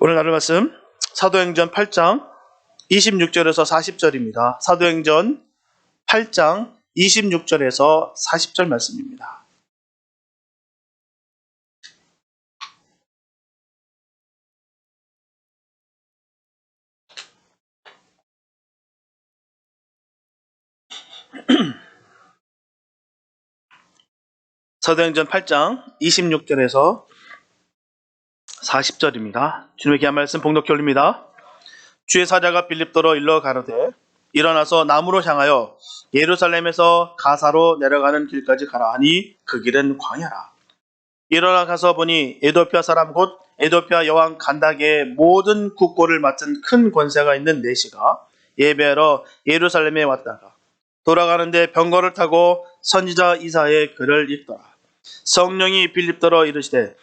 오늘 나눌 말씀 사도행전 8장 26절에서 40절입니다. 사도행전 8장 26절에서 40절 말씀입니다. 사도행전 8장 26절에서 40절입니다. 주님의 귀한 말씀 봉독해 올립니다. 주의 사자가 빌립도로 일러 가로되 일어나서 남으로 향하여 예루살렘에서 가사로 내려가는 길까지 가라 하니 그 길은 광야라. 일어나 가서 보니 에도피아 사람 곧 에도피아 여왕 간다게의 모든 국고를 맡은 큰 권세가 있는 내시가 예배하러 예루살렘에 왔다가 돌아가는데 병거를 타고 선지자 이사야의 글을 읽더라. 성령이 빌립도로 이르시되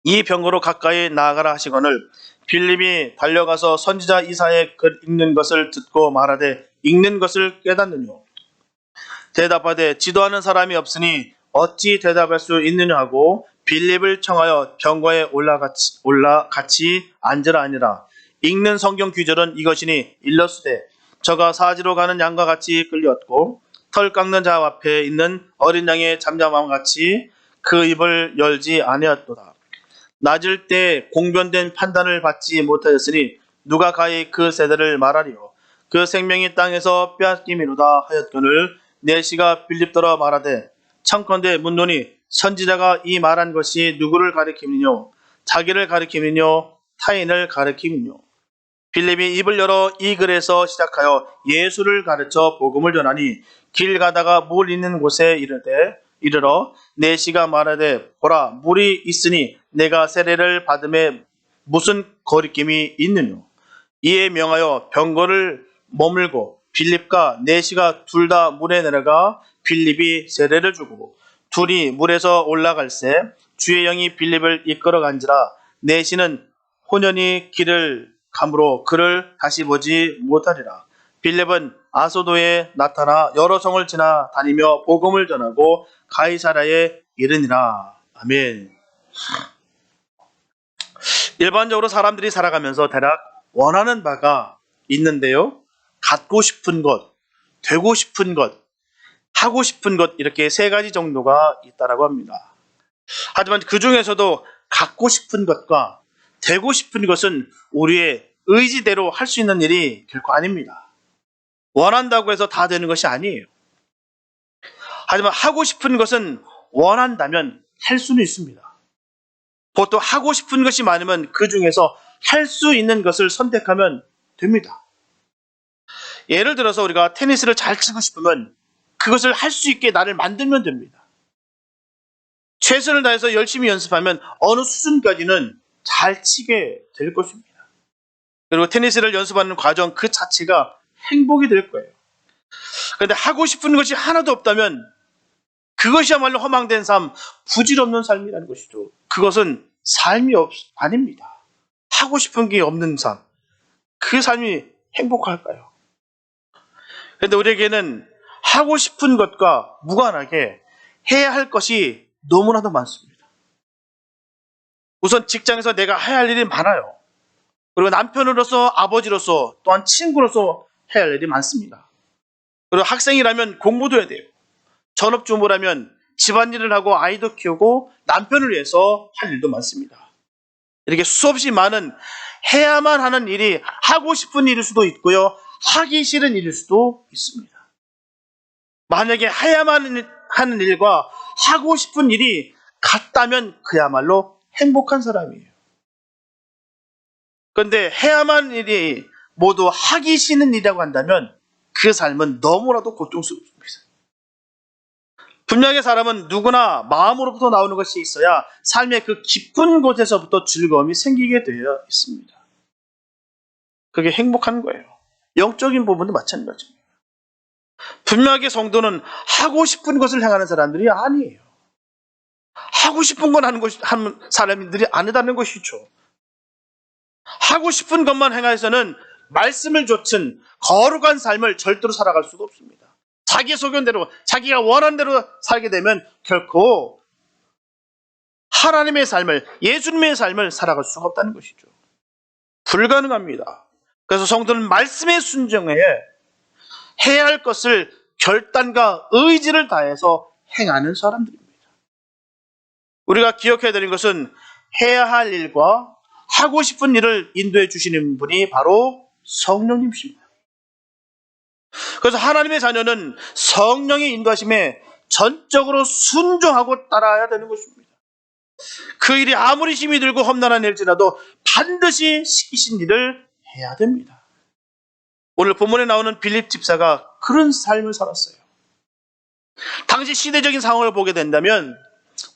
이 병거로 가까이 나아가라 하시거늘 빌립이 달려가서 선지자 이사야의 글 읽는 것을 듣고 말하되 읽는 것을 깨닫느뇨. 대답하되 지도하는 사람이 없으니 어찌 대답할 수 있느냐 하고 빌립을 청하여 병거에 같이 앉으라 하니라. 읽는 성경 규절은 이것이니 일러스되 저가 사지로 가는 양과 같이 끌렸고 털 깎는 자 앞에 있는 어린 양의 잠잠함과 같이 그 입을 열지 아니하였도다. 낮을 때 공변된 판단을 받지 못하였으니 누가 가히 그 세대를 말하리요. 그 생명이 땅에서 빼앗김이로다 하였거늘 내시가 빌립더러 말하되 청컨대 묻노니 선지자가 이 말한 것이 누구를 가리킴이뇨? 자기를 가리킴이뇨? 타인을 가리킴이뇨? 빌립이 입을 열어 이 글에서 시작하여 예수를 가르쳐 복음을 전하니 길 가다가 물 있는 곳에 이르러 내시가 말하되 보라 물이 있으니 내가 세례를 받음에 무슨 거리낌이 있느뇨. 이에 명하여 병거를 머물고 빌립과 내시가 둘 다 물에 내려가 빌립이 세례를 주고 둘이 물에서 올라갈새 주의 영이 빌립을 이끌어 간지라. 내시는 혼연히 길을 감으로 그를 다시 보지 못하리라. 빌립은 아소도에 나타나 여러 성을 지나 다니며 복음을 전하고 가이사랴에 이르니라. 아멘. 일반적으로 사람들이 살아가면서 대략 원하는 바가 있는데요. 갖고 싶은 것, 되고 싶은 것, 하고 싶은 것 이렇게 세 가지 정도가 있다라고 합니다. 하지만 그 중에서도 갖고 싶은 것과 되고 싶은 것은 우리의 의지대로 할 수 있는 일이 결코 아닙니다. 원한다고 해서 다 되는 것이 아니에요. 하지만 하고 싶은 것은 원한다면 할 수는 있습니다. 보통 하고 싶은 것이 많으면 그 중에서 할 수 있는 것을 선택하면 됩니다. 예를 들어서 우리가 테니스를 잘 치고 싶으면 그것을 할 수 있게 나를 만들면 됩니다. 최선을 다해서 열심히 연습하면 어느 수준까지는 잘 치게 될 것입니다. 그리고 테니스를 연습하는 과정 그 자체가 행복이 될 거예요. 그런데 하고 싶은 것이 하나도 없다면 그것이야말로 허망된 삶, 부질없는 삶이라는 것이죠. 그것은 삶이 아닙니다. 하고 싶은 게 없는 삶, 그 삶이 행복할까요? 그런데 우리에게는 하고 싶은 것과 무관하게 해야 할 것이 너무나도 많습니다. 우선 직장에서 내가 해야 할 일이 많아요. 그리고 남편으로서, 아버지로서, 또한 친구로서 해야 할 일이 많습니다. 그리고 학생이라면 공부도 해야 돼요. 전업주부라면 집안일을 하고 아이도 키우고 남편을 위해서 할 일도 많습니다. 이렇게 수없이 많은 해야만 하는 일이 하고 싶은 일일 수도 있고요. 하기 싫은 일일 수도 있습니다. 만약에 해야만 하는 일과 하고 싶은 일이 같다면 그야말로 행복한 사람이에요. 그런데 해야만 하는 일이 모두 하기 싫은 일이라고 한다면 그 삶은 너무나도 고통스럽습니다. 분명히 사람은 누구나 마음으로부터 나오는 것이 있어야 삶의 그 깊은 곳에서부터 즐거움이 생기게 되어 있습니다. 그게 행복한 거예요. 영적인 부분도 마찬가지입니다. 분명하게 성도는 하고 싶은 것을 향하는 사람들이 아니에요. 하고 싶은 건 하는 사람들이 아니다는 것이죠. 하고 싶은 것만 행해서는 말씀을 좇은 거룩한 삶을 절대로 살아갈 수가 없습니다. 자기 소견대로, 자기가 원하는 대로 살게 되면 결코 하나님의 삶을, 예수님의 삶을 살아갈 수가 없다는 것이죠. 불가능합니다. 그래서 성도는 말씀에 순종해 해야 할 것을 결단과 의지를 다해서 행하는 사람들입니다. 우리가 기억해야 되는 것은 해야 할 일과 하고 싶은 일을 인도해 주시는 분이 바로 성령님이십니다. 그래서 하나님의 자녀는 성령의 인도하심에 전적으로 순종하고 따라야 되는 것입니다. 그 일이 아무리 힘이 들고 험난한 일지라도 반드시 시키신 일을 해야 됩니다. 오늘 본문에 나오는 빌립 집사가 그런 삶을 살았어요. 당시 시대적인 상황을 보게 된다면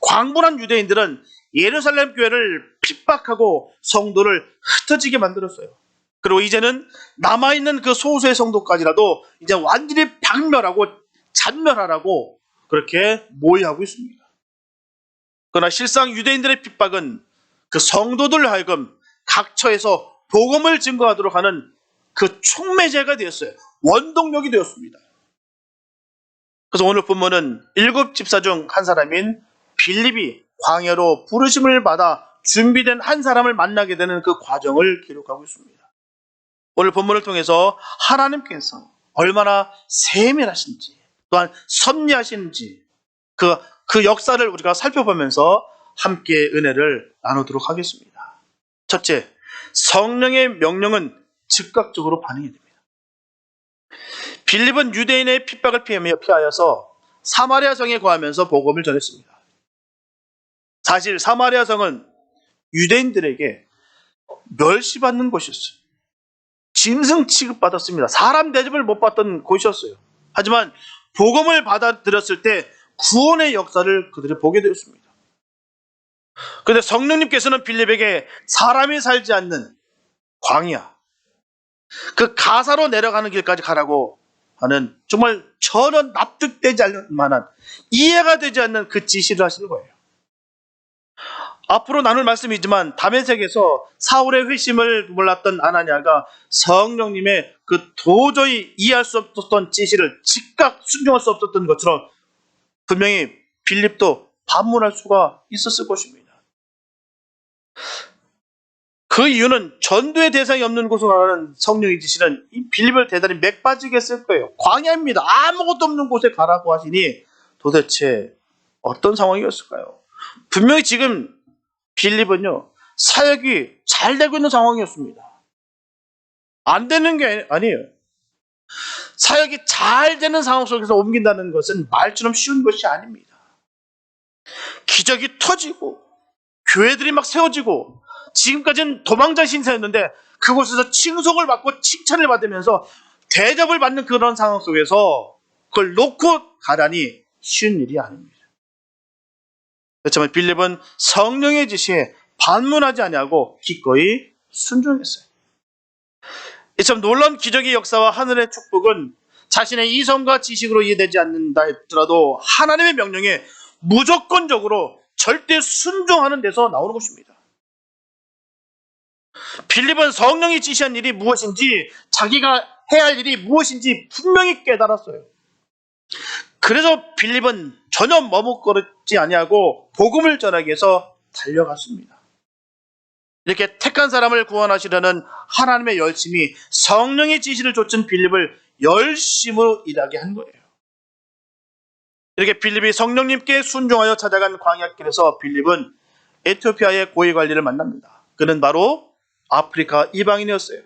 광분한 유대인들은 예루살렘 교회를 핍박하고 성도를 흩어지게 만들었어요. 그리고 이제는 남아있는 그 소수의 성도까지라도 이제 완전히 박멸하고 잔멸하라고 그렇게 모의하고 있습니다. 그러나 실상 유대인들의 핍박은 그 성도들 하여금 각처에서 복음을 증거하도록 하는 그 촉매제가 되었어요. 원동력이 되었습니다. 그래서 오늘 본문은 7 집사 중 한 사람인 빌립이 광야로 부르심을 받아 준비된 한 사람을 만나게 되는 그 과정을 기록하고 있습니다. 오늘 본문을 통해서 하나님께서 얼마나 세밀하신지 또한 섭리하신지 그 역사를 우리가 살펴보면서 함께 은혜를 나누도록 하겠습니다. 첫째, 성령의 명령은 즉각적으로 반응이 됩니다. 빌립은 유대인의 핍박을 피하여서 사마리아 성에 거하면서 복음을 전했습니다. 사실 사마리아 성은 유대인들에게 멸시받는 곳이었어요. 짐승 취급받았습니다. 사람 대접을 못 받던 곳이었어요. 하지만 복음을 받아들였을 때 구원의 역사를 그들이 보게 되었습니다. 그런데 성령님께서는 빌립에게 사람이 살지 않는 광야, 그 가사로 내려가는 길까지 가라고 하는 정말 전혀 납득되지 않을 만한, 이해가 되지 않는 그 지시를 하시는 거예요. 앞으로 나눌 말씀이지만 다메섹에서 사울의 회심을 몰랐던 아나니아가 성령님의 그 도저히 이해할 수 없었던 지시를 즉각 순종할 수 없었던 것처럼 분명히 빌립도 반문할 수가 있었을 것입니다. 그 이유는 전도의 대상이 없는 곳으로 가는 성령의 지시는 이 빌립을 대단히 맥빠지게 했을 거예요. 광야입니다. 아무것도 없는 곳에 가라고 하시니 도대체 어떤 상황이었을까요? 분명히 지금 빌립은요, 사역이 잘 되고 있는 상황이었습니다. 안 되는 게 아니에요. 사역이 잘 되는 상황 속에서 옮긴다는 것은 말처럼 쉬운 것이 아닙니다. 기적이 터지고 교회들이 막 세워지고 지금까지는 도망자 신세였는데 그곳에서 칭송을 받고 칭찬을 받으면서 대접을 받는 그런 상황 속에서 그걸 놓고 가라니 쉬운 일이 아닙니다. 그렇지만 빌립은 성령의 지시에 반문하지 아니하고 기꺼이 순종했어요. 이 참 놀라운 기적의 역사와 하늘의 축복은 자신의 이성과 지식으로 이해되지 않는다 했더라도 하나님의 명령에 무조건적으로 절대 순종하는 데서 나오는 것입니다. 빌립은 성령이 지시한 일이 무엇인지, 자기가 해야 할 일이 무엇인지 분명히 깨달았어요. 그래서 빌립은 전혀 머뭇거리지 아니하고 복음을 전하기 위해서 달려갔습니다. 이렇게 택한 사람을 구원하시려는 하나님의 열심이 성령의 지시를 좇은 빌립을 열심으로 일하게 한 거예요. 이렇게 빌립이 성령님께 순종하여 찾아간 광야길에서 빌립은 에티오피아의 고위관리를 만납니다. 그는 바로 아프리카 이방인이었어요.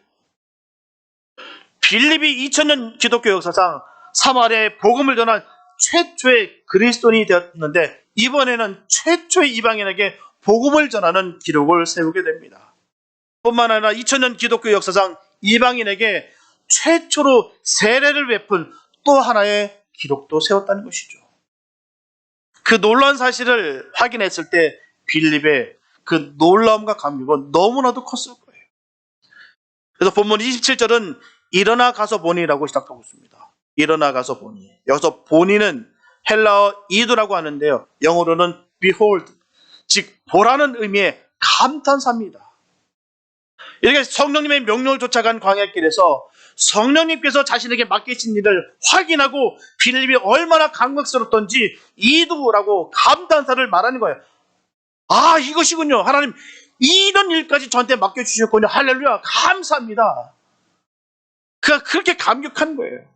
빌립이 2000년 기독교 역사상 사마리아에 복음을 전한 최초의 그리스도인이 되었는데 이번에는 최초의 이방인에게 복음을 전하는 기록을 세우게 됩니다. 뿐만 아니라 2000년 기독교 역사상 이방인에게 최초로 세례를 베푼 또 하나의 기록도 세웠다는 것이죠. 그 놀라운 사실을 확인했을 때 빌립의 그 놀라움과 감격은 너무나도 컸을 거예요. 그래서 본문 27절은 일어나 가서 보니라고 시작하고 있습니다. 일어나 가서 보니. 여기서 보니는 헬라어 이두라고 하는데요. 영어로는 behold, 즉 보라는 의미의 감탄사입니다. 이렇게 성령님의 명령을 쫓아간 광야길에서 성령님께서 자신에게 맡기신 일을 확인하고 빌립이 얼마나 감격스럽던지 이두라고 감탄사를 말하는 거예요. 아, 이것이군요. 하나님, 이런 일까지 저한테 맡겨주셨군요. 할렐루야, 감사합니다. 그가 그렇게 감격한 거예요.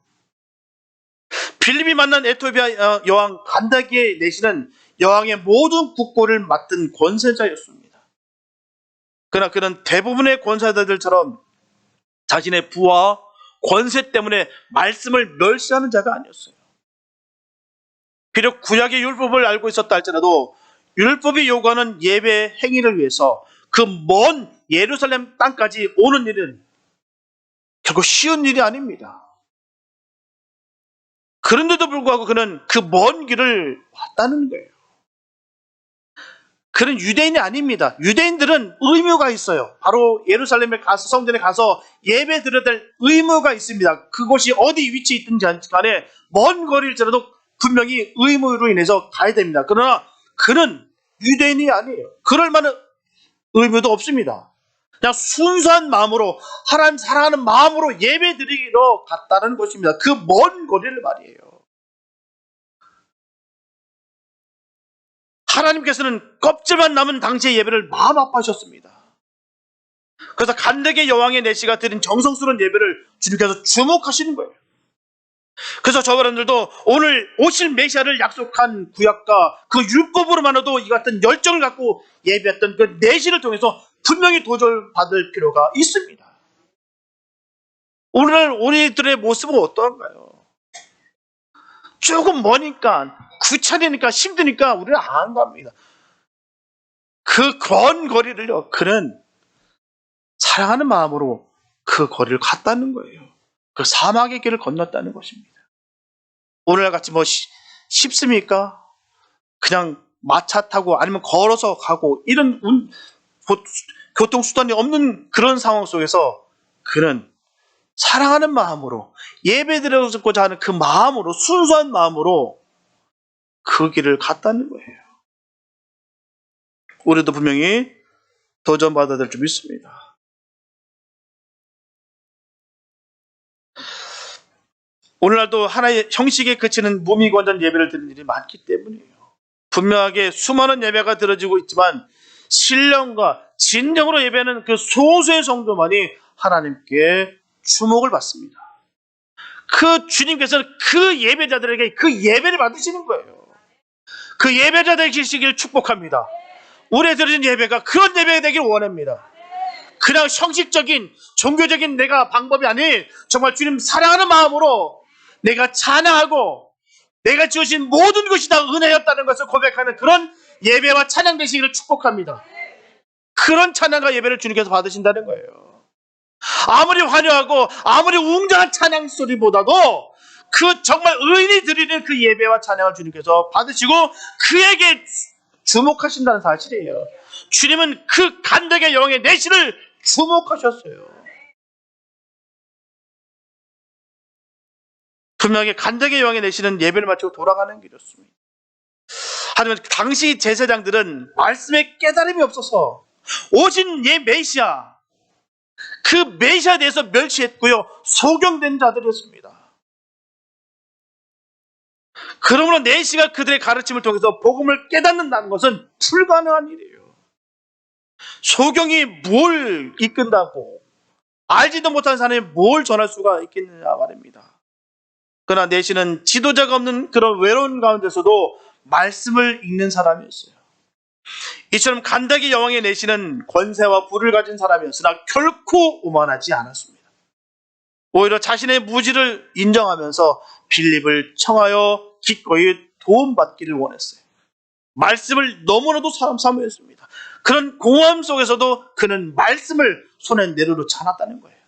빌립이 만난 에토비아 여왕 간다기의 내시는 여왕의 모든 국고를 맡은 권세자였습니다. 그러나 그는 대부분의 권세자들처럼 자신의 부와 권세 때문에 말씀을 멸시하는 자가 아니었어요. 비록 구약의 율법을 알고 있었다 할지라도 율법이 요구하는 예배 행위를 위해서 그 먼 예루살렘 땅까지 오는 일은 결코 쉬운 일이 아닙니다. 그런데도 불구하고 그는 그 먼 길을 왔다는 거예요. 그는 유대인이 아닙니다. 유대인들은 의무가 있어요. 바로 예루살렘에 가서, 성전에 가서 예배 드려야 될 의무가 있습니다. 그곳이 어디 위치에 있든지 간에 먼 거리일지라도 분명히 의무로 인해서 가야 됩니다. 그러나 그는 유대인이 아니에요. 그럴 만한 의무도 없습니다. 그냥 순수한 마음으로, 하나님 사랑하는 마음으로 예배 드리러 갔다는 것입니다. 그 먼 거리를 말이에요. 하나님께서는 껍질만 남은 당시의 예배를 마음 아파하셨습니다. 그래서 간다기 여왕의 내시가 드린 정성스러운 예배를 주님께서 주목하시는 거예요. 그래서 저와 여러분들도 오늘 오실 메시아를 약속한 구약과 그 율법으로만으로도 이 같은 열정을 갖고 예배했던 그 내시를 통해서 분명히 도전받을 필요가 있습니다. 오늘날 우리들의 모습은 어떠한가요? 조금 머니까, 귀찮으니까, 힘드니까 우리는 안 갑니다. 그 먼 거리를요, 그는 사랑하는 마음으로 그 거리를 갔다는 거예요. 그 사막의 길을 건넜다는 것입니다. 오늘날 같이 뭐 쉽습니까? 그냥 마차 타고 아니면 걸어서 가고 이런 교통수단이 없는 그런 상황 속에서 그는 사랑하는 마음으로 예배드리고자 하는 그 마음으로, 순수한 마음으로 그 길을 갔다는 거예요. 우리도 분명히 도전받아야 될 줄 믿습니다. 오늘날도 하나의 형식에 그치는 무미건전 예배를 드리는 일이 많기 때문이에요. 분명하게 수많은 예배가 드려지고 있지만 신령과 진정으로 예배하는 그 소수의 성도만이 하나님께 주목을 받습니다. 그 주님께서는 그 예배자들에게 그 예배를 받으시는 거예요. 그 예배자 되시길 축복합니다. 우리의 드려진 예배가 그런 예배가 되길 원합니다. 그냥 형식적인 종교적인 내가 방법이 아닌 정말 주님 사랑하는 마음으로 내가 찬양하고 내가 지으신 모든 것이 다 은혜였다는 것을 고백하는 그런 예배와 찬양 되시기를 축복합니다. 그런 찬양과 예배를 주님께서 받으신다는 거예요. 아무리 화려하고 아무리 웅장한 찬양 소리보다도 그 정말 의인이 드리는 그 예배와 찬양을 주님께서 받으시고 그에게 주목하신다는 사실이에요. 주님은 그 간다기 여왕의 내시를 주목하셨어요. 분명히 간다기 여왕의 내시는 예배를 마치고 돌아가는 길이었습니다. 하지만 당시 제사장들은 말씀에 깨달음이 없어서 오신 메시아, 그 메시아에 대해서 멸시했고요, 소경된 자들이었습니다. 그러므로 내시가 그들의 가르침을 통해서 복음을 깨닫는다는 것은 불가능한 일이에요. 소경이 뭘 이끈다고, 알지도 못한 사람이 뭘 전할 수가 있겠느냐 말입니다. 그러나 내시는 지도자가 없는 그런 외로운 가운데서도 말씀을 읽는 사람이었어요. 이처럼 간다기 여왕의 내시는 권세와 부를 가진 사람이었으나 결코 오만하지 않았습니다. 오히려 자신의 무지를 인정하면서 빌립을 청하여 기꺼이 도움받기를 원했어요. 말씀을 너무나도 사모했습니다. 그런 공허함 속에서도 그는 말씀을 손에 내려놓지 않았다는 거예요.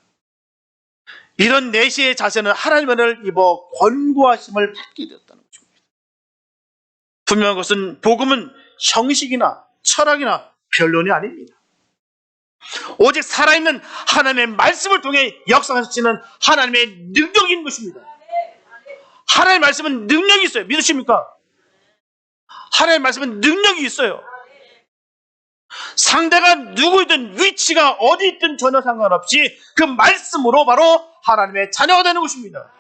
이런 내시의 자세는 하나님의 은혜를 입어 권고하심을 받게 되었다는 것입니다. 분명한 것은 복음은 형식이나 철학이나 변론이 아닙니다. 오직 살아있는 하나님의 말씀을 통해 역사하시는 하나님의 능력인 것입니다. 하나님의 말씀은 능력이 있어요. 믿으십니까? 하나님의 말씀은 능력이 있어요. 상대가 누구이든 위치가 어디 있든 전혀 상관없이 그 말씀으로 바로 하나님의 자녀가 되는 것입니다.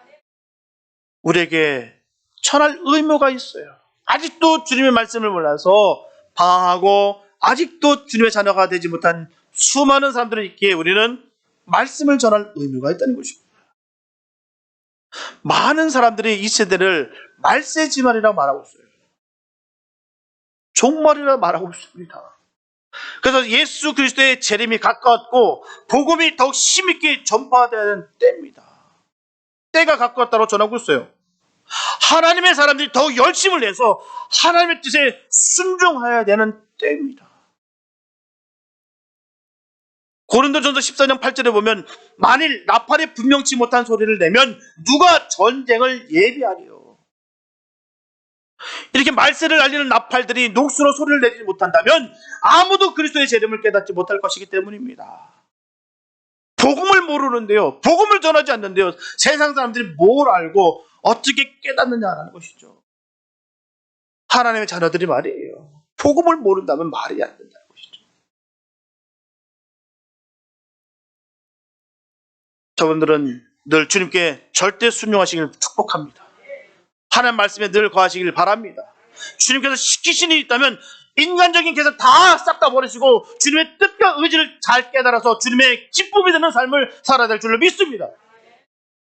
우리에게 전할 의무가 있어요. 아직도 주님의 말씀을 몰라서 방황하고 아직도 주님의 자녀가 되지 못한 수많은 사람들이 있기에 우리는 말씀을 전할 의무가 있다는 것입니다. 많은 사람들이 이 세대를 말세지말이라고 말하고 있어요. 종말이라고 말하고 있습니다. 그래서 예수 그리스도의 재림이 가까웠고 복음이 더욱 힘있게 전파되어야 하는 때입니다. 때가 가까웠다고 전하고 있어요. 하나님의 사람들이 더욱 열심을 내서 하나님의 뜻에 순종해야 되는 때입니다. 고린도전서 14장 8절에 보면 만일 나팔이 분명치 못한 소리를 내면 누가 전쟁을 예비하리요. 이렇게 말세를 알리는 나팔들이 녹수로 소리를 내지 못한다면 아무도 그리스도의 재림을 깨닫지 못할 것이기 때문입니다. 복음을 모르는데요, 복음을 전하지 않는데요, 세상 사람들이 뭘 알고 어떻게 깨닫느냐라는 것이죠. 하나님의 자녀들이 말이에요. 복음을 모른다면 말이 안 된다는 것이죠. 저분들은 늘 주님께 절대 순종하시길 축복합니다. 하나님 말씀에 늘 거하시길 바랍니다. 주님께서 시키신 일이 있다면 인간적인 계산 다 싹 다 버리시고 주님의 뜻과 의지를 잘 깨달아서 주님의 기쁨이 되는 삶을 살아야 될 줄로 믿습니다.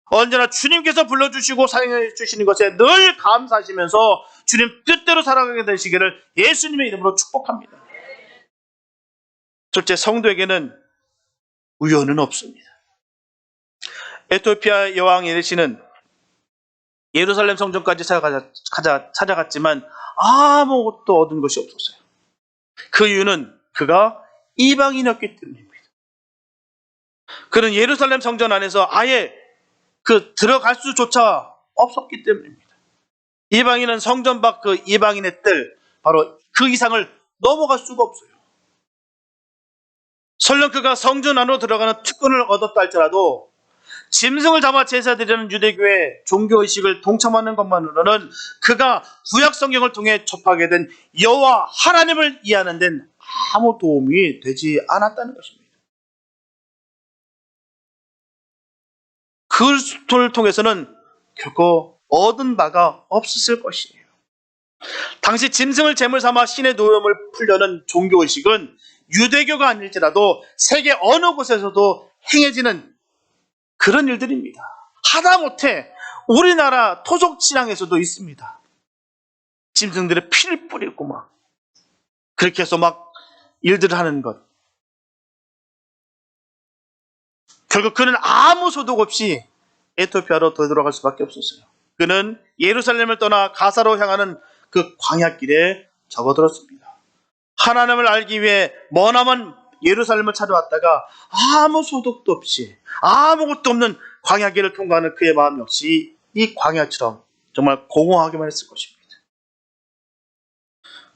언제나 주님께서 불러주시고 사용해 주시는 것에 늘 감사하시면서 주님 뜻대로 살아가게 되시기를 예수님의 이름으로 축복합니다. 둘째, 성도에게는 우연은 없습니다. 에티오피아 여왕 에르시는 예루살렘 성전까지 찾아갔지만 아무것도 얻은 것이 없었어요. 그 이유는 그가 이방인이었기 때문입니다. 그는 예루살렘 성전 안에서 아예 들어갈 수조차 없었기 때문입니다. 이방인은 성전 밖 그 이방인의 뜰, 바로 그 이상을 넘어갈 수가 없어요. 설령 그가 성전 안으로 들어가는 특권을 얻었다 할지라도 짐승을 잡아 제사드리는 유대교의 종교의식을 동참하는 것만으로는 그가 구약 성경을 통해 접하게 된 여호와 하나님을 이해하는 데는 아무 도움이 되지 않았다는 것입니다. 그리스도를 통해서는 결코 얻은 바가 없었을 것이에요. 당시 짐승을 제물 삼아 신의 노염을 풀려는 종교의식은 유대교가 아닐지라도 세계 어느 곳에서도 행해지는 그런 일들입니다. 하다못해 우리나라 토속 신앙에서도 있습니다. 짐승들의 피를 뿌리고 막 그렇게 해서 막 일들을 하는 것. 결국 그는 아무 소득 없이 에티오피아로 되돌아갈 수밖에 없었어요. 그는 예루살렘을 떠나 가사로 향하는 그 광야길에 접어들었습니다. 하나님을 알기 위해 머나먼 예루살렘을 찾아왔다가 아무 소득도 없이 아무것도 없는 광야길을 통과하는 그의 마음 역시 이 광야처럼 정말 공허하기만 했을 것입니다.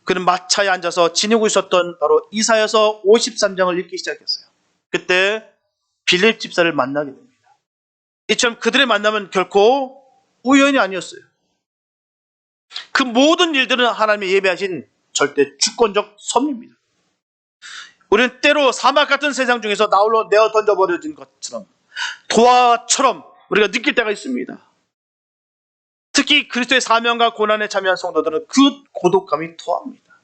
그는 마차에 앉아서 지니고 있었던 바로 이사야서 53장을 읽기 시작했어요. 그때 빌립 집사를 만나게 됩니다. 이처럼 그들의 만남은 결코 우연이 아니었어요. 그 모든 일들은 하나님의 예배하신 절대 주권적 섭리입니다. 우리는 때로 사막 같은 세상 중에서 나홀로 내어 던져버려진 것처럼 도화처럼 우리가 느낄 때가 있습니다. 특히 그리스도의 사명과 고난에 참여한 성도들은 그 고독감이 토합니다.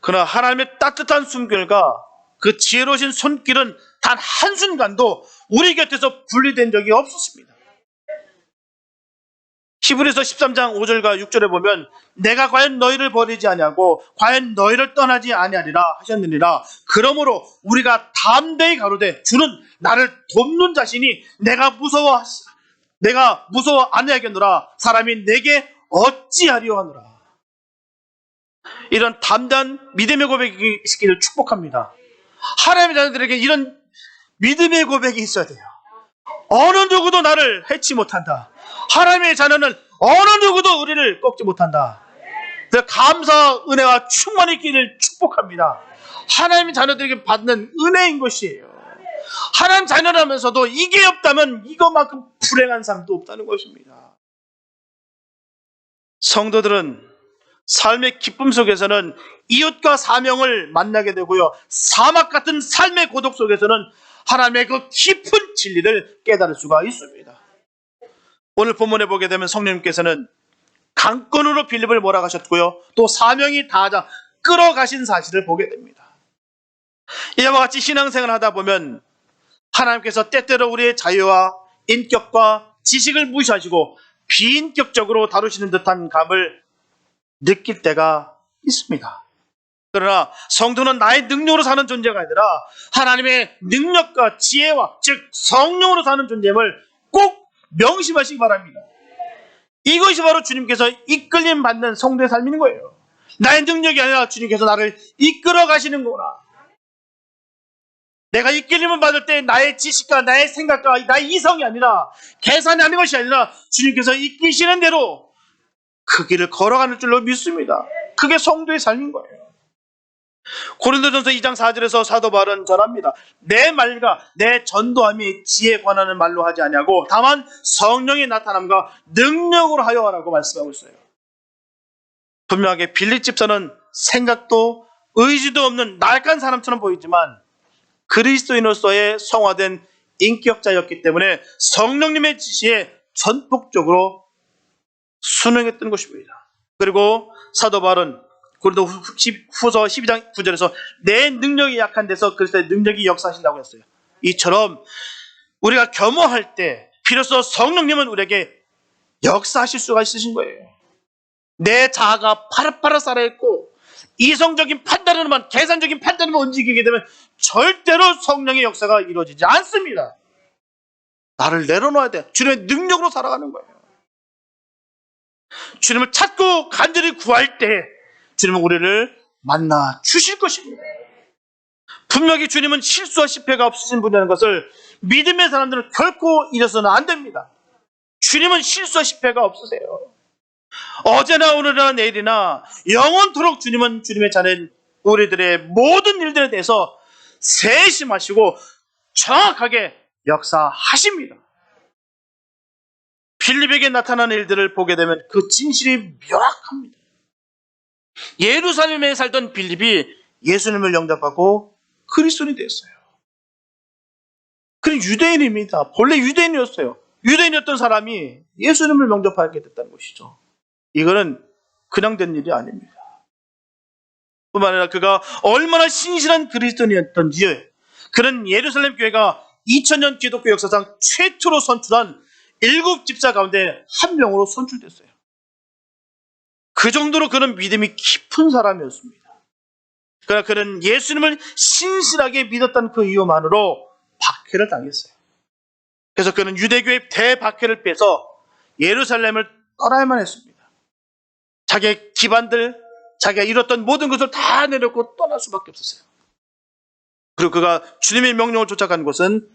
그러나 하나님의 따뜻한 숨결과 그 지혜로우신 손길은 단 한순간도 우리 곁에서 분리된 적이 없었습니다. 히브리서 13장 5절과 6절에 보면 내가 과연 너희를 버리지 아니하고 과연 너희를 떠나지 아니하리라 하셨느니라. 그러므로 우리가 담대히 가로되 주는 나를 돕는 자시니 내가 무서워 아니하겠노라. 사람이 내게 어찌하리요 하노라. 이런 담대한 믿음의 고백이 있기를 축복합니다. 하나님의 자녀들에게 이런 믿음의 고백이 있어야 돼요. 어느 누구도 나를 해치 못한다. 하나님의 자녀는 어느 누구도 우리를 꺾지 못한다. 감사와 은혜와 충만히 있기를 축복합니다. 하나님의 자녀들에게 받는 은혜인 것이에요. 하나님 자녀라면서도 이게 없다면 이것만큼 불행한 삶도 없다는 것입니다. 성도들은 삶의 기쁨 속에서는 이웃과 사명을 만나게 되고요, 사막 같은 삶의 고독 속에서는 하나님의 그 깊은 진리를 깨달을 수가 있습니다. 오늘 본문에 보게 되면 성령님께서는 강권으로 빌립을 몰아가셨고요, 또 사명이 다하자 끌어가신 사실을 보게 됩니다. 이와 같이 신앙생활을 하다 보면 하나님께서 때때로 우리의 자유와 인격과 지식을 무시하시고 비인격적으로 다루시는 듯한 감을 느낄 때가 있습니다. 그러나 성도는 나의 능력으로 사는 존재가 아니라 하나님의 능력과 지혜와 즉 성령으로 사는 존재임을 꼭 명심하시기 바랍니다. 이것이 바로 주님께서 이끌림 받는 성도의 삶인 거예요. 나의 능력이 아니라 주님께서 나를 이끌어 가시는 거구나. 내가 이끌림을 받을 때 나의 지식과 나의 생각과 나의 이성이 아니라 계산이 하는 것이 아니라 주님께서 이끄시는 대로 그 길을 걸어가는 줄로 믿습니다. 그게 성도의 삶인 거예요. 고린도전서 2장 4절에서 사도 바울은 전합니다. 내 말과 내 전도함이 지혜에 관하는 말로 하지 아니하고 다만 성령의 나타남과 능력으로 하여 하라고 말씀하고 있어요. 분명하게 빌립 집사는 생각도 의지도 없는 날간 사람처럼 보이지만 그리스도인으로서의 성화된 인격자였기 때문에 성령님의 지시에 전폭적으로 순응했던 것입니다. 그리고 사도 바울은 고린도 후서 12장 9절에서 내 능력이 약한 데서 그리스도의 능력이 역사하신다고 했어요. 이처럼 우리가 겸허할 때 비로소 성령님은 우리에게 역사하실 수가 있으신 거예요. 내 자아가 파릇파릇 살아있고 이성적인 판단으로만 계산적인 판단으로만 움직이게 되면 절대로 성령의 역사가 이루어지지 않습니다. 나를 내려놓아야 돼. 주님의 능력으로 살아가는 거예요. 주님을 찾고 간절히 구할 때 주님은 우리를 만나 주실 것입니다. 분명히 주님은 실수와 실패가 없으신 분이라는 것을 믿음의 사람들은 결코 잊어서는 안 됩니다. 주님은 실수와 실패가 없으세요. 어제나 오늘이나 내일이나 영원토록 주님은 주님의 자녀인 우리들의 모든 일들에 대해서 세심하시고 정확하게 역사하십니다. 빌립에게 나타나는 일들을 보게 되면 그 진실이 명확합니다. 예루살렘에 살던 빌립이 예수님을 영접하고 그리스도인이 됐어요. 그는 유대인입니다. 본래 유대인이었어요. 유대인이었던 사람이 예수님을 영접하게 됐다는 것이죠. 이거는 그냥 된 일이 아닙니다. 뿐만 아니라 그가 얼마나 신실한 그리스도인이었던지 그는 예루살렘 교회가 2000년 기독교 역사상 최초로 선출한 7 집사 가운데 한 명으로 선출됐어요. 그 정도로 그는 믿음이 깊은 사람이었습니다. 그러나 그는 예수님을 신실하게 믿었던 그 이유만으로 박해를 당했어요. 그래서 그는 유대교의 대박해를 빼서 예루살렘을 떠나야만 했습니다. 자기의 기반들, 자기가 이뤘던 모든 것을 다 내려놓고 떠날 수밖에 없었어요. 그리고 그가 주님의 명령을 쫓아간 곳은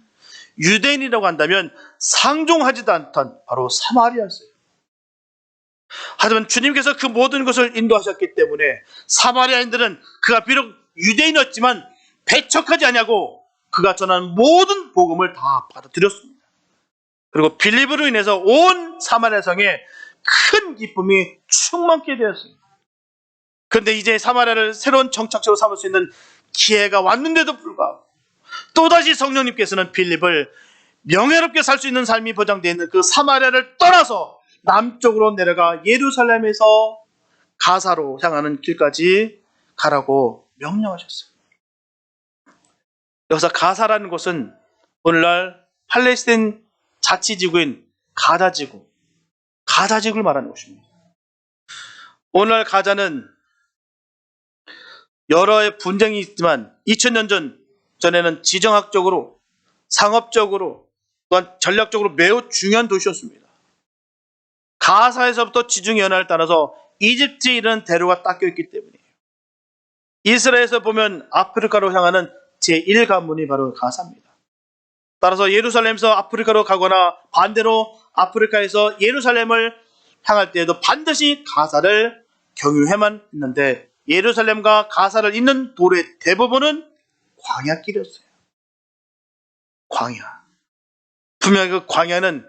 유대인이라고 한다면 상종하지도 않던 바로 사마리아였어요. 하지만 주님께서 그 모든 것을 인도하셨기 때문에 사마리아인들은 그가 비록 유대인이었지만 배척하지 아니하고 그가 전한 모든 복음을 다 받아들였습니다. 그리고 빌립으로 인해서 온 사마리아 성에 큰 기쁨이 충만케 되었습니다. 그런데 이제 사마리아를 새로운 정착지로 삼을 수 있는 기회가 왔는데도 불구하고 또다시 성령님께서는 빌립을 명예롭게 살 수 있는 삶이 보장되어 있는 그 사마리아를 떠나서 남쪽으로 내려가 예루살렘에서 가사로 향하는 길까지 가라고 명령하셨어요. 여기서 가사라는 곳은 오늘날 팔레스타인 자치지구인 가자지구를 말하는 곳입니다. 오늘날 가자는 여러 분쟁이 있지만 2000년 전에는 지정학적으로, 상업적으로, 또한 전략적으로 매우 중요한 도시였습니다. 가사에서부터 지중해 연안을 따라서 이집트에 이르는 대로가 닦여 있기 때문이에요. 이스라엘에서 보면 아프리카로 향하는 제1관문이 바로 가사입니다. 따라서 예루살렘에서 아프리카로 가거나 반대로 아프리카에서 예루살렘을 향할 때에도 반드시 가사를 경유해만 있는데 예루살렘과 가사를 잇는 도로의 대부분은 광야길이었어요. 광야. 분명히 그 광야는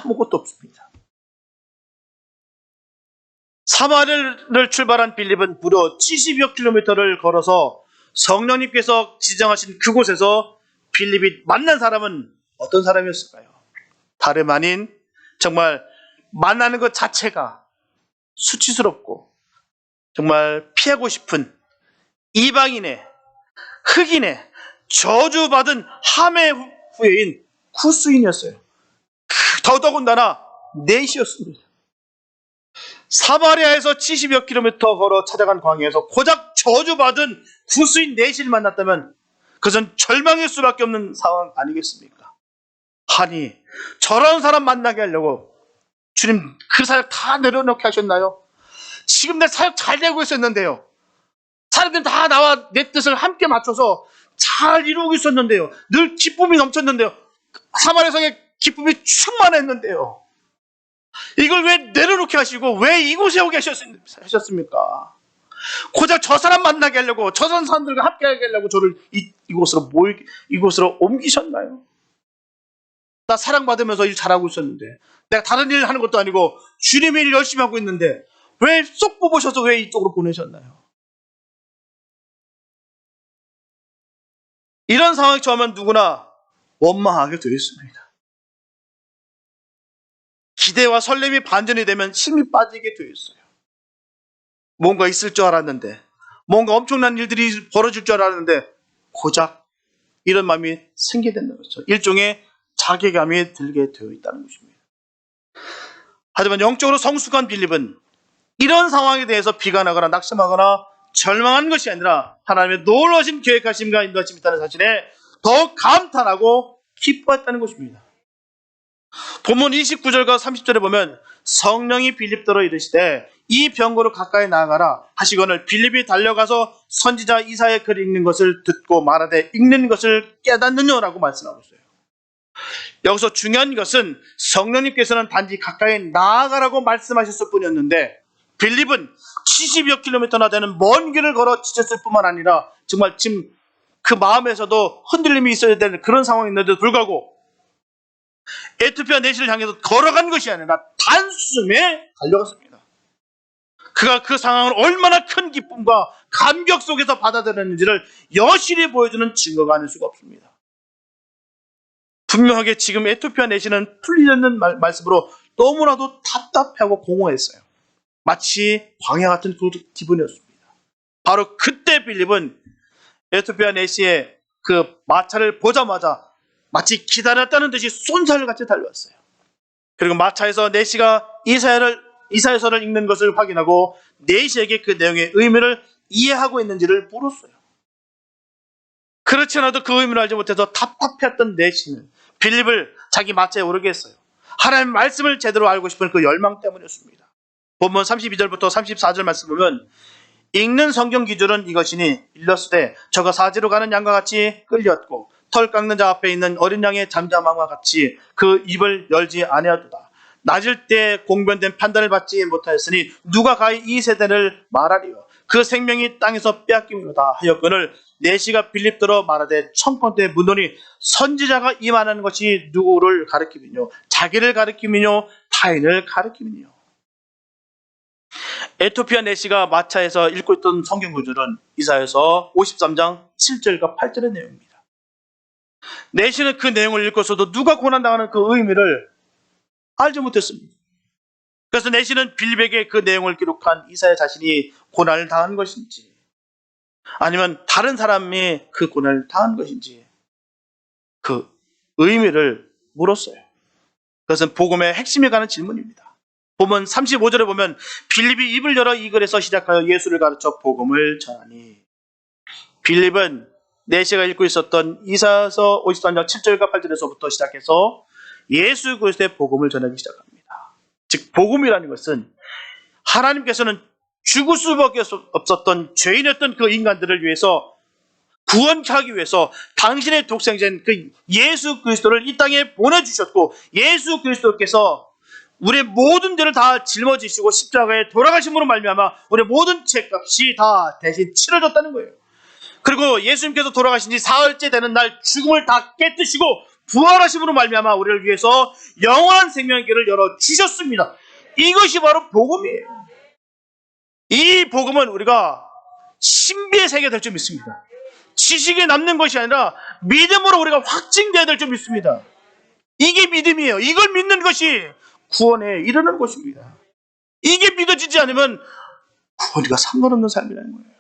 아무것도 없습니다. 사마리아를 출발한 빌립은 무려 70여 킬로미터를 걸어서 성령님께서 지정하신 그곳에서 빌립이 만난 사람은 어떤 사람이었을까요? 다름 아닌 정말 만나는 것 자체가 수치스럽고 정말 피하고 싶은 이방인의, 흑인의 저주받은 함의 후예인 구스인이었어요. 더더군다나 넷이었습니다. 사마리아에서 70여 킬로미터 걸어 찾아간 광야에서 고작 저주받은 구스인 넷을 만났다면 그것은 절망일 수밖에 없는 상황 아니겠습니까? 아니, 저런 사람 만나게 하려고 주님 그 사역 다 내려놓게 하셨나요? 지금 내 사역 잘 되고 있었는데요. 사람들 다 나와 내 뜻을 함께 맞춰서 잘 이루고 있었는데요. 늘 기쁨이 넘쳤는데요. 사마리아성의 기쁨이 충만했는데요. 이걸 왜 내려놓게 하시고 왜 이곳에 오게 하셨습니까? 고작 저 사람 만나게 하려고, 저 사람들과 함께 하게 하려고 저를 이곳으로 옮기셨나요? 나 사랑받으면서 일 잘하고 있었는데, 내가 다른 일 하는 것도 아니고 주님의 일 열심히 하고 있는데 왜 쏙 뽑으셔서 왜 이쪽으로 보내셨나요? 이런 상황에 처하면 누구나 원망하게 되어 있습니다. 기대와 설렘이 반전이 되면 힘이 빠지게 되어 있어요. 뭔가 있을 줄 알았는데, 뭔가 엄청난 일들이 벌어질 줄 알았는데 고작 이런 마음이 생기게 된다는 거죠. 일종의 자괴감이 들게 되어 있다는 것입니다. 하지만 영적으로 성숙한 빌립은 이런 상황에 대해서 비관하거나 낙심하거나 절망한 것이 아니라 하나님의 놀라신 계획하심과 인도하심이 있다는 사실에 더 감탄하고 기뻐했다는 것입니다. 본문 29절과 30절에 보면 성령이 빌립더러 이르시되 이 병고로 가까이 나아가라 하시거늘 빌립이 달려가서 선지자 이사야의 글을 읽는 것을 듣고 말하되 읽는 것을 깨닫느냐라고 말씀하고 있어요. 여기서 중요한 것은 성령님께서는 단지 가까이 나아가라고 말씀하셨을 뿐이었는데 빌립은 70여 킬로미터나 되는 먼 길을 걸어 지쳤을 뿐만 아니라 정말 지금 그 마음에서도 흔들림이 있어야 되는 그런 상황인데도 불구하고 에티오피아 내시를 향해서 걸어간 것이 아니라 단숨에 달려갔습니다. 그가 그 상황을 얼마나 큰 기쁨과 감격 속에서 받아들였는지를 여실히 보여주는 증거가 아닐 수가 없습니다. 분명하게 지금 에티오피아 내시는 풀리려는 말씀으로 너무나도 답답하고 공허했어요. 마치 광야 같은 그 기분이었습니다. 바로 그때 빌립은 에티오피아 내시의 그 마차를 보자마자 마치 기다렸다는 듯이 쏜살같이 달려왔어요. 그리고 마차에서 내시가 이사야서를 읽는 것을 확인하고 내시에게 그 내용의 의미를 이해하고 있는지를 물었어요. 그렇지 않아도 그 의미를 알지 못해서 답답했던 내시는 빌립을 자기 마차에 오르게 했어요. 하나님의 말씀을 제대로 알고 싶은 그 열망 때문이었습니다. 본문 32절부터 34절 말씀 보면 읽는 성경 기준은 이것이니 일렀으되 저가 사지로 가는 양과 같이 끌렸고 털 깎는 자 앞에 있는 어린 양의 잠잠함과 같이 그 입을 열지 아니하도다. 낮을 때 공변된 판단을 받지 못하였으니 누가 가히 이 세대를 말하리요. 그 생명이 땅에서 빼앗김이로다 하였거늘 내시가 빌립더러 말하되 청컨대 묻노니 선지자가 임하는 것이 누구를 가리킴이뇨 자기를 가리킴이뇨 타인을 가리킴이뇨. 에티오피아 내시가 마차에서 읽고 있던 성경 구절은 이사야서 53장 7절과 8절의 내용입니다. 내시는 그 내용을 읽고서도 누가 고난당하는 그 의미를 알지 못했습니다. 그래서 내시는 빌립에게 그 내용을 기록한 이사야 자신이 고난을 당한 것인지 아니면 다른 사람이 그 고난을 당한 것인지 그 의미를 물었어요. 그것은 복음의 핵심에 관한 질문입니다. 보면 35절에 보면 빌립이 입을 열어 이 글에서 시작하여 예수를 가르쳐 복음을 전하니 빌립은 내시가 읽고 있었던 이사야서 53장 7절과 8절에서부터 시작해서 예수 그리스도의 복음을 전하기 시작합니다. 즉 복음이라는 것은 하나님께서는 죽을 수밖에 없었던 죄인이었던 그 인간들을 위해서 구원하기 위해서 당신의 독생자인 그 예수 그리스도를 이 땅에 보내주셨고 예수 그리스도께서 우리의 모든 죄를 다 짊어지시고 십자가에 돌아가심으로 말미암아 우리의 모든 죄값이 다 대신 치러졌다는 거예요. 그리고 예수님께서 돌아가신 지 사흘째 되는 날 죽음을 다 깨뜨시고 부활하심으로 말미암아 우리를 위해서 영원한 생명의 길을 열어주셨습니다. 이것이 바로 복음이에요. 이 복음은 우리가 신비의 세계가 될 줄 믿습니다. 지식에 남는 것이 아니라 믿음으로 우리가 확증되어야 될 줄 믿습니다. 이게 믿음이에요. 이걸 믿는 것이 구원에 이르는 것입니다. 이게 믿어지지 않으면 우리가 삼론 없는 삶이라는 거예요.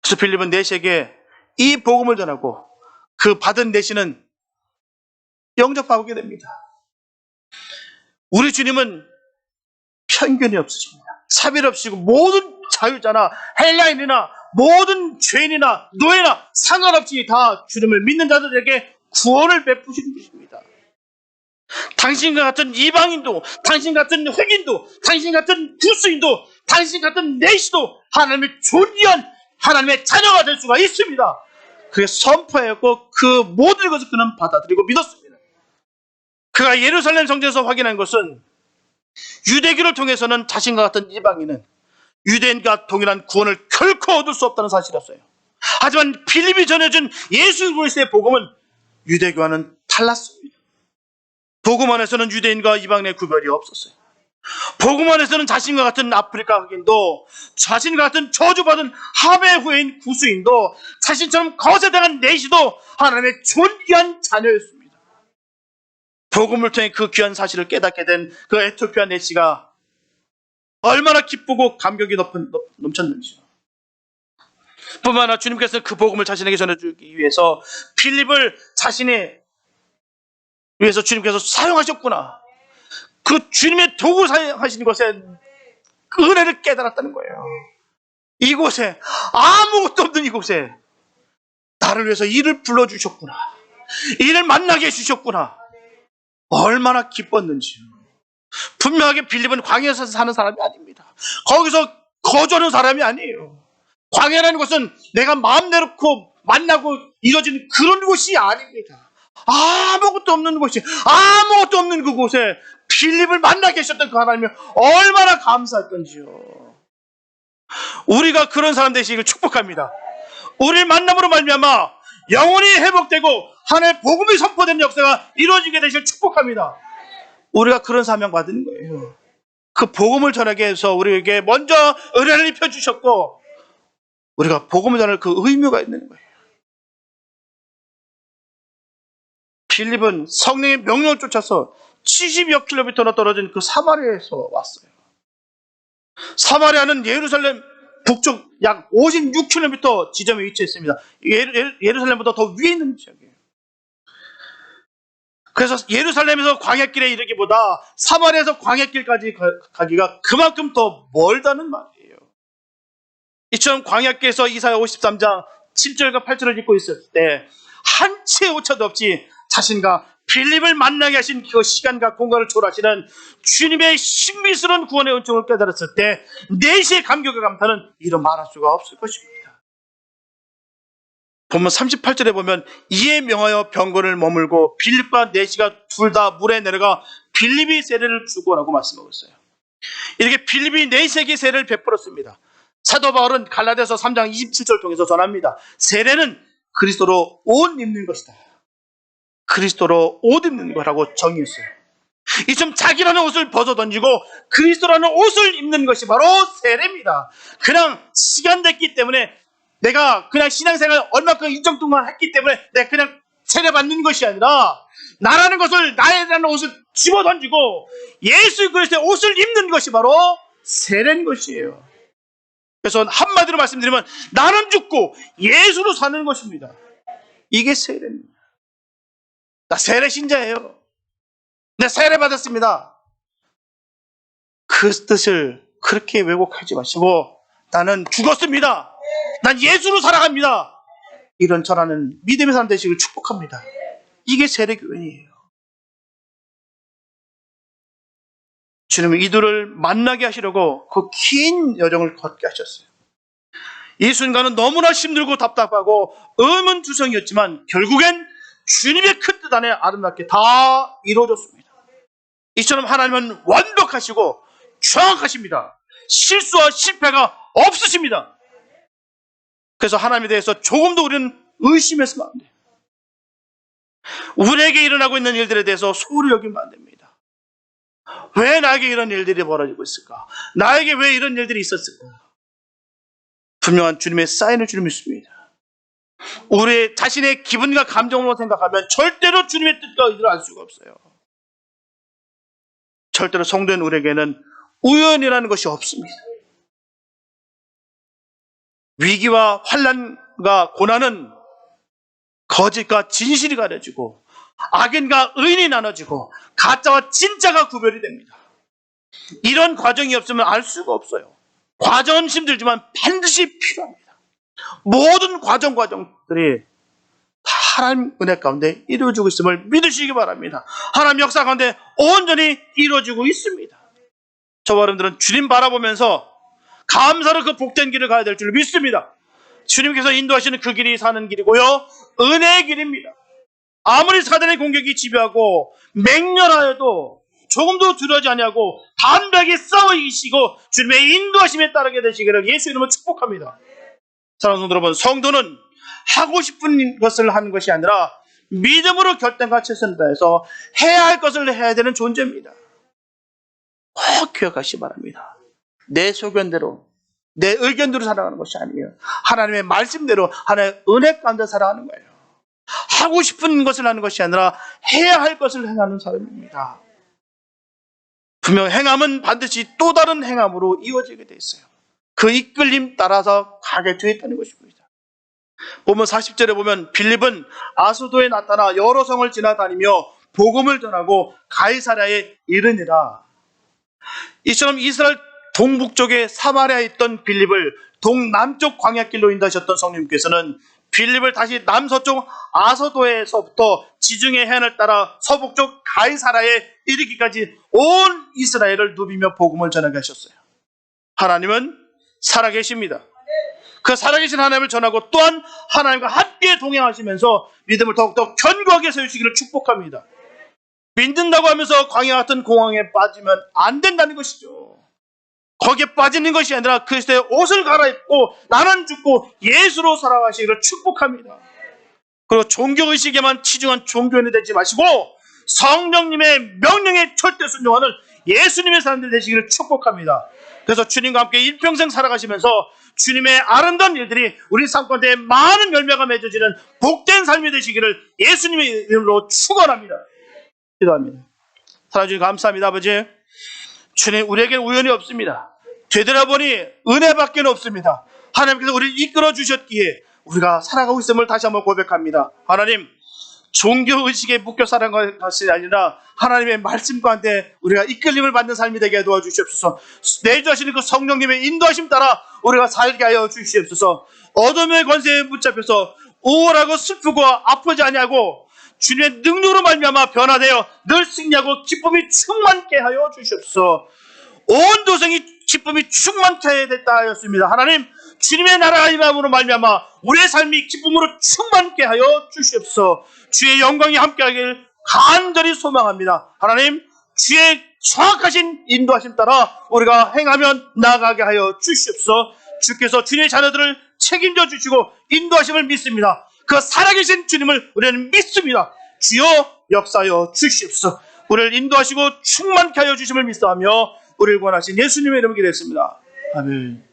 그래서 빌립은 내시에게 이 복음을 전하고 그 받은 내시는 영접하게 됩니다. 우리 주님은 편견이 없으십니다. 차별 없이고 모든 자유자나 헬라인이나 모든 죄인이나 노예나 상관없이 다 주님을 믿는 자들에게 구원을 베푸시는 것입니다. 당신과 같은 이방인도, 당신 같은 흑인도, 당신 같은 구스인도, 당신 같은 내시도 하나님의 존귀한 하나님의 자녀가 될 수가 있습니다. 그게 선포하였고 그 모든 것을 그는 받아들이고 믿었습니다. 그가 예루살렘 성전에서 확인한 것은 유대교를 통해서는 자신과 같은 이방인은 유대인과 동일한 구원을 결코 얻을 수 없다는 사실이었어요. 하지만 빌립이 전해준 예수 그리스도의 복음은 유대교와는 달랐습니다. 복음 안에서는 유대인과 이방인의 구별이 없었어요. 복음 안에서는 자신과 같은 아프리카 흑인도, 자신과 같은 저주받은 하베 후예인 구스인도, 자신처럼 거세당한 내시도 하나님의 존귀한 자녀였습니다. 복음을 통해 그 귀한 사실을 깨닫게 된 그 에티오피아 내시가 얼마나 기쁘고 감격이 넘쳤는지요. 뿐만 아니라 주님께서는 그 복음을 자신에게 전해주기 위해서 빌립을 자신의 위해서 주님께서 사용하셨구나. 그 주님의 도구 사용하신 것에 그 은혜를 깨달았다는 거예요. 이곳에, 아무것도 없는 이곳에 나를 위해서 이를 불러주셨구나. 이를 만나게 해주셨구나. 얼마나 기뻤는지요. 분명하게 빌립은 광야에서 사는 사람이 아닙니다. 거기서 거주하는 사람이 아니에요. 광야라는 것은 내가 마음대로 만나고 이루어지는 그런 곳이 아닙니다. 아무것도 없는 곳이, 아무것도 없는 그곳에 빌립을 만나 계셨던 그 하나님이 얼마나 감사했던지요. 우리가 그런 사람 되시기를 축복합니다. 우리를 만남으로 말미암아 영혼이 회복되고 하나님의 복음이 선포되는 역사가 이루어지게 되시길 축복합니다. 우리가 그런 사명 받는 거예요. 그 복음을 전하게 해서 우리에게 먼저 은혜를 입혀주셨고 우리가 복음을 전할 그 의무가 있는 거예요. 빌립은 성령의 명령을 쫓아서 70여 킬로미터나 떨어진 그 사마리아에서 왔어요. 사마리아는 예루살렘 북쪽 약 56킬로미터 지점에 위치해 있습니다. 예루살렘보다 더 위에 있는 지역이에요. 그래서 예루살렘에서 광야길에 이르기보다 사마리아에서 광야길까지 가기가 그만큼 더 멀다는 말이에요. 이처럼 광야길에서 이사야 53장 7절과 8절을 읽고 있을 때 한 치의 오차도 없이 자신과 빌립을 만나게 하신 그 시간과 공간을 초월하시는 주님의 신비스러운 구원의 은총을 깨달았을 때 내시의 감격과 감탄은 이루 말할 수가 없을 것입니다. 본문 38절에 보면 이에 명하여 병거를 머물고 빌립과 내시가 둘 다 물에 내려가 빌립이 세례를 주고 라고 말씀하고 있어요. 이렇게 빌립이 내시에게 세례를 베풀었습니다. 사도 바울은 갈라디아서 3장 27절 통해서 전합니다. 세례는 그리스도로 옷 입는 것이다. 그리스도로 옷 입는 거라고 정의했어요. 이처럼 자기라는 옷을 벗어 던지고 그리스도라는 옷을 입는 것이 바로 세례입니다. 그냥 시간 됐기 때문에 내가 그냥 신앙생활 얼마큼 일정 동안 했기 때문에 내가 그냥 세례 받는 것이 아니라 나라는 것을, 나라는 옷을 집어 던지고 예수 그리스도의 옷을 입는 것이 바로 세례인 것이에요. 그래서 한마디로 말씀드리면 나는 죽고 예수로 사는 것입니다. 이게 세례입니다. 나 세례 신자예요. 내 세례 받았습니다. 그 뜻을 그렇게 왜곡하지 마시고 나는 죽었습니다. 난 예수로 살아갑니다. 이런 저라는 믿음의 사람 되시길 축복합니다. 이게 세례교회예요. 주님은 이들을 만나게 하시려고 그 긴 여정을 걷게 하셨어요. 이 순간은 너무나 힘들고 답답하고 의문투성이었지만 결국엔 주님의 큰 뜻 안에 아름답게 다 이루어졌습니다. 이처럼 하나님은 완벽하시고 정확하십니다. 실수와 실패가 없으십니다. 그래서 하나님에 대해서 조금도 우리는 의심해서는 안 돼요. 우리에게 일어나고 있는 일들에 대해서 소홀히 여기면 안 됩니다. 왜 나에게 이런 일들이 벌어지고 있을까? 나에게 왜 이런 일들이 있었을까? 분명한 주님의 사인을 주님 믿습니다. 우리 자신의 기분과 감정으로 생각하면 절대로 주님의 뜻과 의지를 알 수가 없어요. 절대로 성도인 우리에게는 우연이라는 것이 없습니다. 위기와 환난과 고난은 거짓과 진실이 가려지고 악인과 의인이 나눠지고 가짜와 진짜가 구별이 됩니다. 이런 과정이 없으면 알 수가 없어요. 과정은 힘들지만 반드시 필요합니다. 모든 과정들이 다 하나님 은혜 가운데 이루어지고 있음을 믿으시기 바랍니다. 하나님 역사 가운데 온전히 이루어지고 있습니다. 저와 여러분들은 주님 바라보면서 감사로 그 복된 길을 가야 될 줄 믿습니다. 주님께서 인도하시는 그 길이 사는 길이고요, 은혜의 길입니다. 아무리 사단의 공격이 지배하고 맹렬하여도 조금도 두려워하지 아니하고 담대하게 싸워 이기시고 주님의 인도하심에 따르게 되시기를 예수 이름으로 축복합니다. 사랑하는 성도 여러분, 성도는 하고 싶은 것을 하는 것이 아니라 믿음으로 결단과 최선을 다해서 해야 할 것을 해야 되는 존재입니다. 꼭 기억하시기 바랍니다. 내 소견대로, 내 의견대로 살아가는 것이 아니에요. 하나님의 말씀대로 하나님의 은혜 가운데 살아가는 거예요. 하고 싶은 것을 하는 것이 아니라 해야 할 것을 행하는 사람입니다. 분명 행함은 반드시 또 다른 행함으로 이어지게 돼 있어요. 그 이끌림 따라서 가게 되어 있다는 것입니다. 보면 40절에 보면 빌립은 아소도에 나타나 여러 성을 지나다니며 복음을 전하고 가이사랴에 이르니라. 이처럼 이스라엘 동북쪽에 사마리아에 있던 빌립을 동남쪽 광야길로 인도하셨던 성령님께서는 빌립을 다시 남서쪽 아소도에서부터 지중해 해안을 따라 서북쪽 가이사랴에 이르기까지 온 이스라엘을 누비며 복음을 전하게 하셨어요. 하나님은 살아계십니다. 그 살아계신 하나님을 전하고 또한 하나님과 함께 동행하시면서 믿음을 더욱더 견고하게 세우시기를 축복합니다. 믿는다고 하면서 광야 같은 공황에 빠지면 안 된다는 것이죠. 거기에 빠지는 것이 아니라 그리스도의 옷을 갈아입고 나는 죽고 예수로 살아가시기를 축복합니다. 그리고 종교의식에만 치중한 종교인이 되지 마시고 성령님의 명령에 절대 순종하는 예수님의 사람들 되시기를 축복합니다. 그래서 주님과 함께 일평생 살아가시면서 주님의 아름다운 일들이 우리 삶 가운데 많은 열매가 맺어지는 복된 삶이 되시기를 예수님의 이름으로 축원합니다. 기도합니다. 사랑해 주님 감사합니다. 아버지, 주님 우리에게는 우연이 없습니다. 되돌아보니 은혜밖에 없습니다. 하나님께서 우리를 이끌어 주셨기에 우리가 살아가고 있음을 다시 한번 고백합니다. 하나님, 종교의식에 묶여 살아가는 것이 아니라 하나님의 말씀 가운데 우리가 이끌림을 받는 삶이 되게 도와주시옵소서. 내주하시는 그 성령님의 인도하심 따라 우리가 살게 하여 주시옵소서. 어둠의 권세에 붙잡혀서 우울하고 슬프고 아프지 아니하고 주님의 능력으로 말미암아 변화되어 늘 승리하고 기쁨이 충만케 하여 주시옵소서. 온 도성이 기쁨이 충만케 됐다 하였습니다. 하나님, 주님의 나라가 임함으로 말미암아 우리의 삶이 기쁨으로 충만케 하여 주시옵소서. 주의 영광이 함께하길 간절히 소망합니다. 하나님, 주의 정확하신 인도하심 따라 우리가 행하면 나아가게 하여 주시옵소서. 주께서 주님의 자녀들을 책임져 주시고 인도하심을 믿습니다. 그 살아계신 주님을 우리는 믿습니다. 주여 역사하여 주시옵소서. 우리를 인도하시고 충만케 하여 주심을 믿사하며 우리를 구원하신 예수님의 이름으로 기도했습니다. 아멘.